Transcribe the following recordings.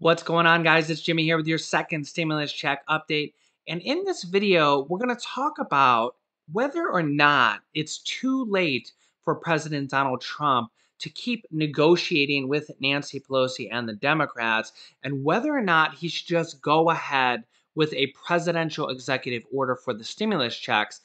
What's going on, guys? It's Jimmy here with your second stimulus check update. And in this video, we're going to talk about whether or not it's too late for President Donald Trump to keep negotiating with Nancy Pelosi and the Democrats, and whether or not he should just go ahead with a presidential executive order for the stimulus checks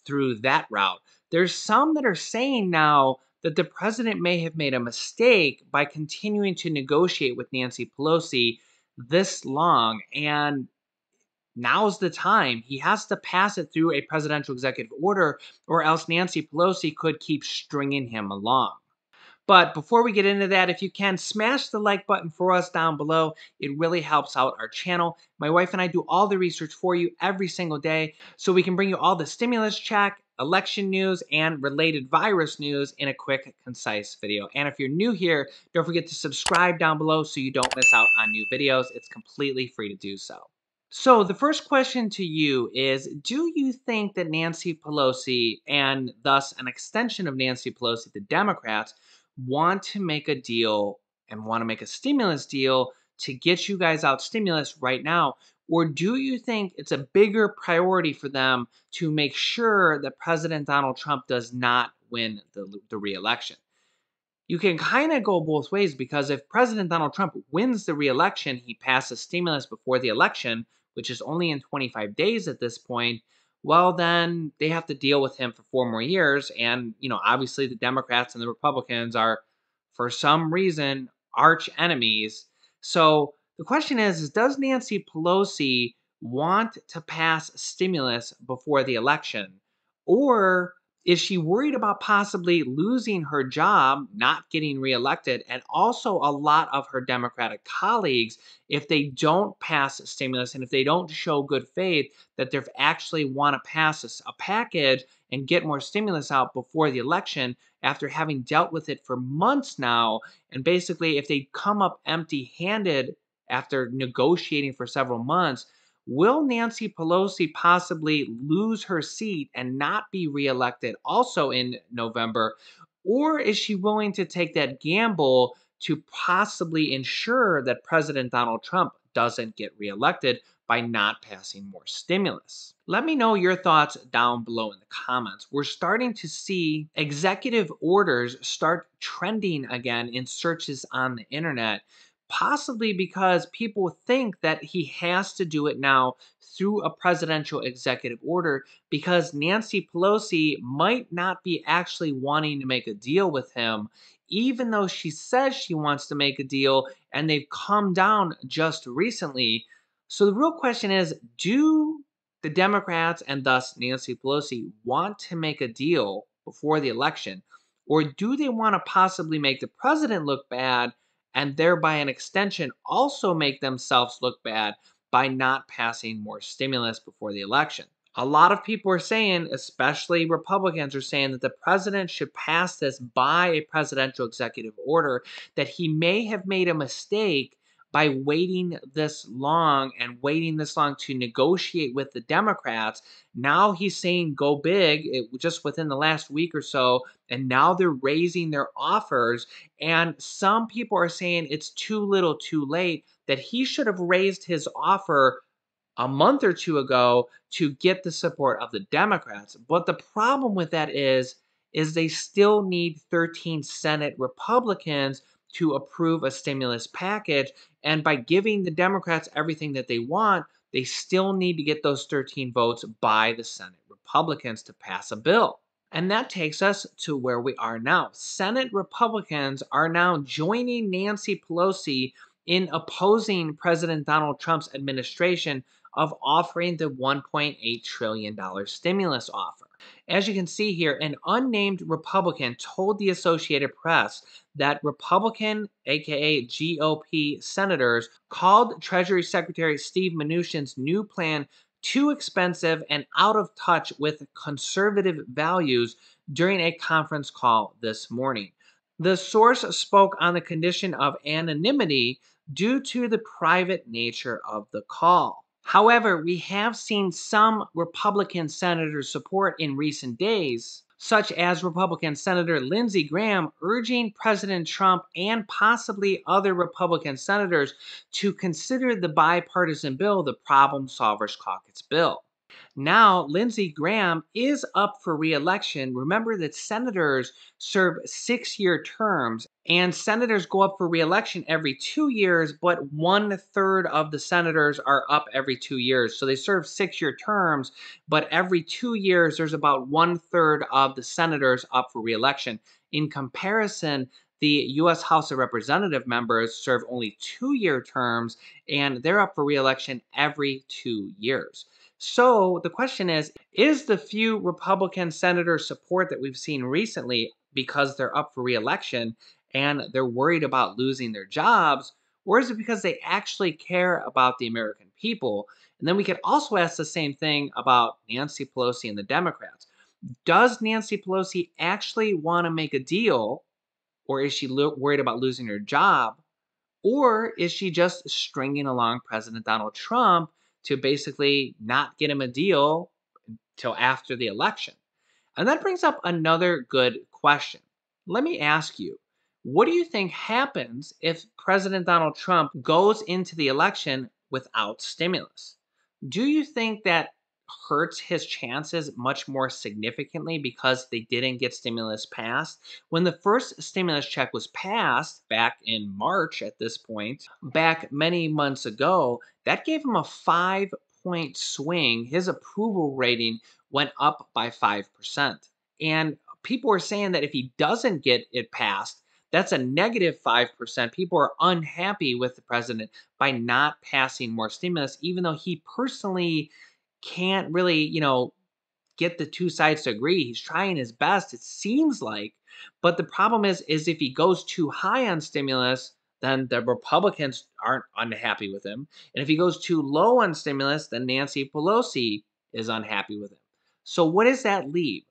through that route. There's some that are saying now that the president may have made a mistake by continuing to negotiate with Nancy Pelosi this long, and now's the time. He has to pass it through a presidential executive order, or else Nancy Pelosi could keep stringing him along. But before we get into that, if you can, smash the like button for us down below. It really helps out our channel. My wife and I do all the research for you every single day, so we can bring you all the stimulus check, election news, and related virus news in a quick, concise video. And if you're new here, don't forget to subscribe down below so you don't miss out on new videos. It's completely free to do so. So the first question to you is, do you think that Nancy Pelosi, and thus an extension of Nancy Pelosi, the Democrats, want to make a deal and want to make a stimulus deal to get you guys out stimulus right now? Or do you think it's a bigger priority for them to make sure that President Donald Trump does not win the re-election? You can kind of go both ways, because if President Donald Trump wins the re-election, he passes stimulus before the election, which is only in 25 days at this point. Well, then they have to deal with him for 4 more years. And, obviously the Democrats and the Republicans are, for some reason, arch enemies. So the question is does Nancy Pelosi want to pass stimulus before the election? Or is she worried about possibly losing her job, not getting reelected, and also a lot of her Democratic colleagues if they don't pass a stimulus and if they don't show good faith that they actually want to pass a package and get more stimulus out before the election after having dealt with it for months now? And basically, if they come up empty-handed after negotiating for several months, will Nancy Pelosi possibly lose her seat and not be reelected also in November? Or is she willing to take that gamble to possibly ensure that President Donald Trump doesn't get reelected by not passing more stimulus? Let me know your thoughts down below in the comments. We're starting to see executive orders start trending again in searches on the internet, possibly because people think that he has to do it now through a presidential executive order, because Nancy Pelosi might not be actually wanting to make a deal with him, even though she says she wants to make a deal, and they've come down just recently. So the real question is, do the Democrats, and thus Nancy Pelosi, want to make a deal before the election? Or do they want to possibly make the president look bad, and thereby an extension also make themselves look bad by not passing more stimulus before the election? A lot of people are saying, especially Republicans, are saying that the president should pass this by a presidential executive order, that he may have made a mistake by waiting this long to negotiate with the Democrats. Now he's saying go big, just within the last week or so, and now they're raising their offers. And some people are saying it's too little too late, that he should have raised his offer a month or two ago to get the support of the Democrats. But the problem with that is they still need 13 Senate Republicans to approve a stimulus package. And by giving the Democrats everything that they want, they still need to get those 13 votes by the Senate Republicans to pass a bill. And that takes us to where we are now. Senate Republicans are now joining Nancy Pelosi in opposing President Donald Trump's administration of offering the $1.8 trillion stimulus offer. As you can see here, an unnamed Republican told the Associated Press that Republican, aka GOP, senators called Treasury Secretary Steve Mnuchin's new plan too expensive and out of touch with conservative values during a conference call this morning. The source spoke on the condition of anonymity due to the private nature of the call. However, we have seen some Republican senators support in recent days. such as Republican Senator Lindsey Graham urging President Trump and possibly other Republican senators to consider the bipartisan bill, the Problem Solvers Caucus bill. Now, Lindsey Graham is up for re-election. Remember that senators serve 6-year terms, and senators go up for re-election every 2 years, but 1/3 of the senators are up every 2 years. So they serve 6-year terms, but every 2 years, there's about 1/3 of the senators up for re-election. In comparison, the U.S. House of Representative members serve only 2-year terms, and they're up for re-election every 2 years. So the question is the few Republican senator support that we've seen recently because they're up for re-election and they're worried about losing their jobs, or is it because they actually care about the American people? And then we could also ask the same thing about Nancy Pelosi and the Democrats. Does Nancy Pelosi actually want to make a deal, or is she worried about losing her job? Or is she just stringing along President Donald Trump to basically not get him a deal till after the election? And that brings up another good question. Let me ask you, what do you think happens if President Donald Trump goes into the election without stimulus? Do you think that hurts his chances much more significantly because they didn't get stimulus passed? When the first stimulus check was passed back in March at this point, back many months ago, that gave him a 5-point swing. His approval rating went up by 5%. And people are saying that if he doesn't get it passed, that's a negative 5%. People are unhappy with the president by not passing more stimulus, even though he personally can't really, get the two sides to agree. He's trying his best, it seems like. But the problem is if he goes too high on stimulus, then the Republicans aren't unhappy with him. And if he goes too low on stimulus, then Nancy Pelosi is unhappy with him. So what does that leave?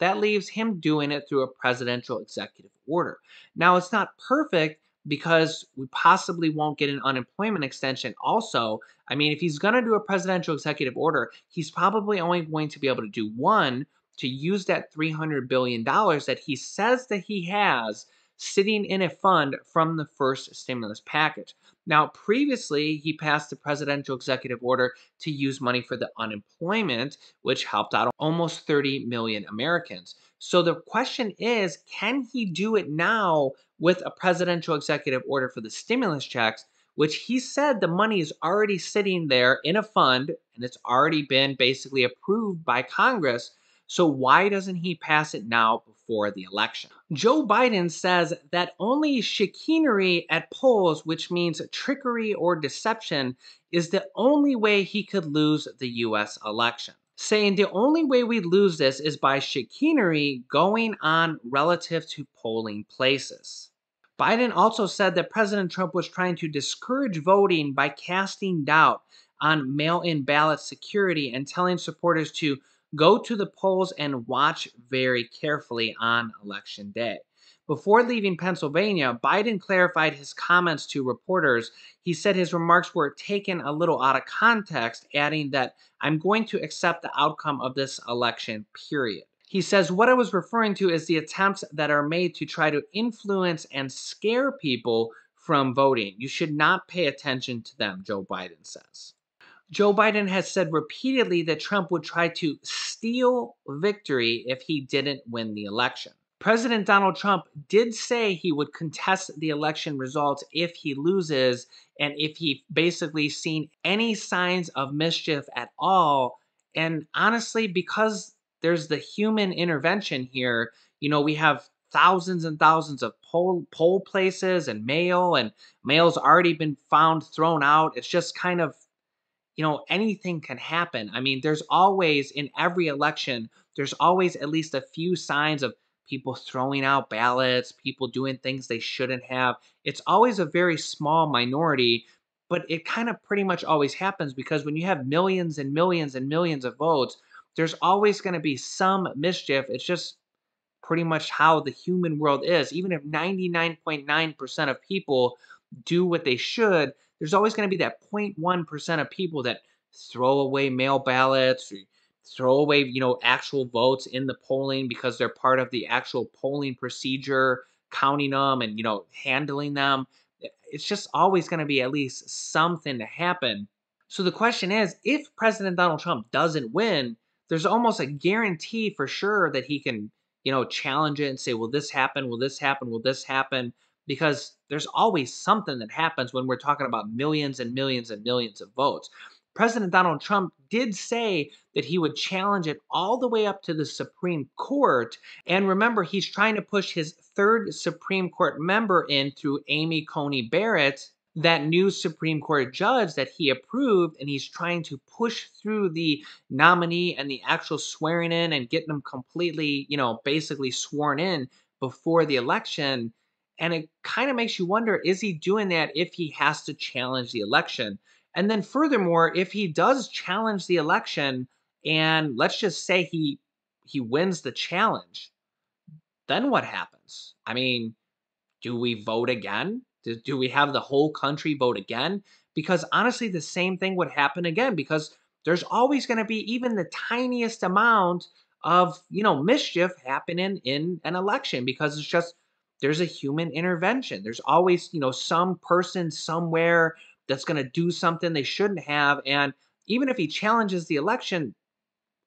That leaves him doing it through a presidential executive order. Now, it's not perfect because we possibly won't get an unemployment extension. Also, I mean, if he's going to do a presidential executive order, he's probably only going to be able to do one, to use that $300 billion that he says that he has sitting in a fund from the first stimulus package. Now, previously, he passed the presidential executive order to use money for the unemployment, which helped out almost 30 million Americans. So the question is, can he do it now with a presidential executive order for the stimulus checks, which he said the money is already sitting there in a fund and it's already been basically approved by Congress? So why doesn't he pass it now before the election? Joe Biden says that only chicanery at polls, which means trickery or deception, is the only way he could lose the US election, saying the only way we lose this is by chicanery going on relative to polling places. Biden also said that President Trump was trying to discourage voting by casting doubt on mail in ballot security and telling supporters to go to the polls and watch very carefully on Election Day. Before leaving Pennsylvania, Biden clarified his comments to reporters. He said his remarks were taken a little out of context, adding that I'm going to accept the outcome of this election, period. He says, what I was referring to is the attempts that are made to try to influence and scare people from voting. You should not pay attention to them, Joe Biden says. Joe Biden has said repeatedly that Trump would try to steal victory if he didn't win the election. President Donald Trump did say he would contest the election results if he loses and if he basically seen any signs of mischief at all. And honestly, because there's the human intervention here, we have thousands and thousands of poll places and mail's already been found thrown out. It's just kind of, anything can happen. I mean, there's always, in every election, there's always at least a few signs of people throwing out ballots, people doing things they shouldn't have. It's always a very small minority, but it kind of pretty much always happens because when you have millions and millions and millions of votes, there's always going to be some mischief. It's just pretty much how the human world is. Even if 99.9% of people do what they should, there's always going to be that 0.1% of people that throw away mail ballots or throw away, actual votes in the polling because they're part of the actual polling procedure, counting them and, handling them. It's just always going to be at least something to happen. So the question is, if President Donald Trump doesn't win, there's almost a guarantee for sure that he can, challenge it and say, will this happen? Will this happen? Will this happen? Because there's always something that happens when we're talking about millions and millions and millions of votes. President Donald Trump did say that he would challenge it all the way up to the Supreme Court. And remember, he's trying to push his third Supreme Court member in through Amy Coney Barrett, that new Supreme Court judge that he approved, and he's trying to push through the nominee and the actual swearing in and getting them completely, basically sworn in before the election. And it kind of makes you wonder, is he doing that if he has to challenge the election? And then furthermore, if he does challenge the election and let's just say he wins the challenge, then what happens? I mean, do we vote again? Do we have the whole country vote again? Because honestly, the same thing would happen again because there's always going to be even the tiniest amount of, mischief happening in an election because it's just there's a human intervention. There's always, some person somewhere that's going to do something they shouldn't have. And even if he challenges the election,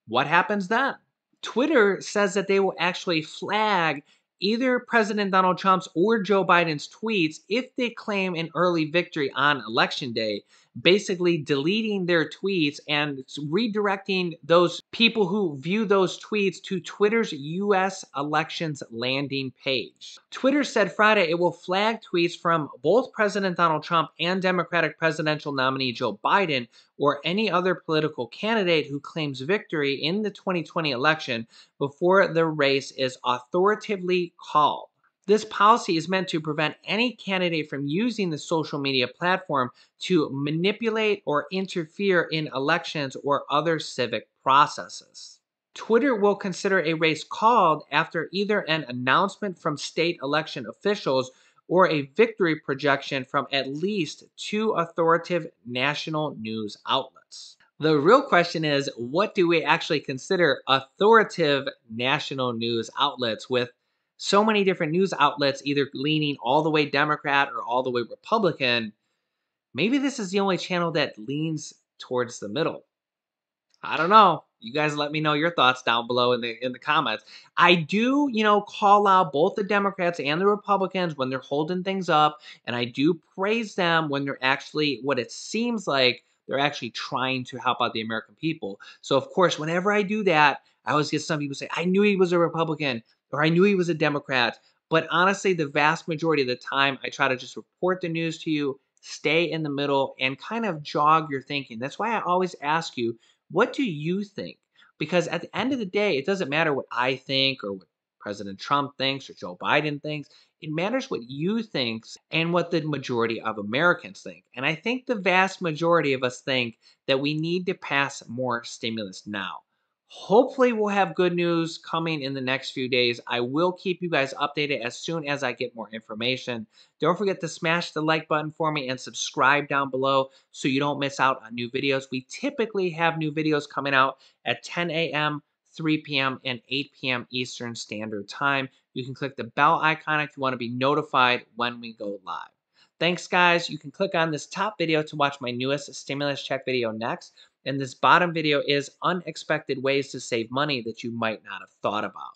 what happens then? Twitter says that they will actually flag either President Donald Trump's or Joe Biden's tweets if they claim an early victory on election day, basically deleting their tweets and redirecting those people who view those tweets to Twitter's US elections landing page. Twitter said Friday it will flag tweets from both President Donald Trump and Democratic presidential nominee Joe Biden or any other political candidate who claims victory in the 2020 election before the race is authoritatively called. This policy is meant to prevent any candidate from using the social media platform to manipulate or interfere in elections or other civic processes. Twitter will consider a race called after either an announcement from state election officials or a victory projection from at least two authoritative national news outlets. The real question is, what do we actually consider authoritative national news outlets with so many different news outlets either leaning all the way Democrat or all the way Republican? Maybe this is the only channel that leans towards the middle. I don't know. You guys let me know your thoughts down below in the comments. I do, call out both the Democrats and the Republicans when they're holding things up, and I do praise them when they're actually what it seems like they're actually trying to help out the American people. So of course, whenever I do that, I always get some people say, "I knew he was a Republican," or "I knew he was a Democrat." But honestly, the vast majority of the time, I try to just report the news to you, stay in the middle, and kind of jog your thinking. That's why I always ask you, what do you think? Because at the end of the day, it doesn't matter what I think or what President Trump thinks or Joe Biden thinks. It matters what you think and what the majority of Americans think. And I think the vast majority of us think that we need to pass more stimulus now. Hopefully, we'll have good news coming in the next few days. I will keep you guys updated as soon as I get more information. Don't forget to smash the like button for me and subscribe down below so you don't miss out on new videos. We typically have new videos coming out at 10 a.m., 3 p.m., and 8 p.m. Eastern Standard Time. You can click the bell icon if you want to be notified when we go live. Thanks, guys. You can click on this top video to watch my newest stimulus check video next. And this bottom video is unexpected ways to save money that you might not have thought about.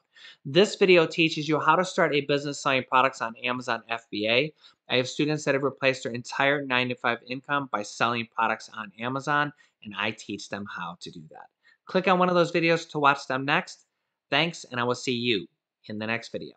This video teaches you how to start a business selling products on Amazon FBA. I have students that have replaced their entire 9-to-5 income by selling products on Amazon, and I teach them how to do that. Click on one of those videos to watch them next. Thanks, and I will see you in the next video.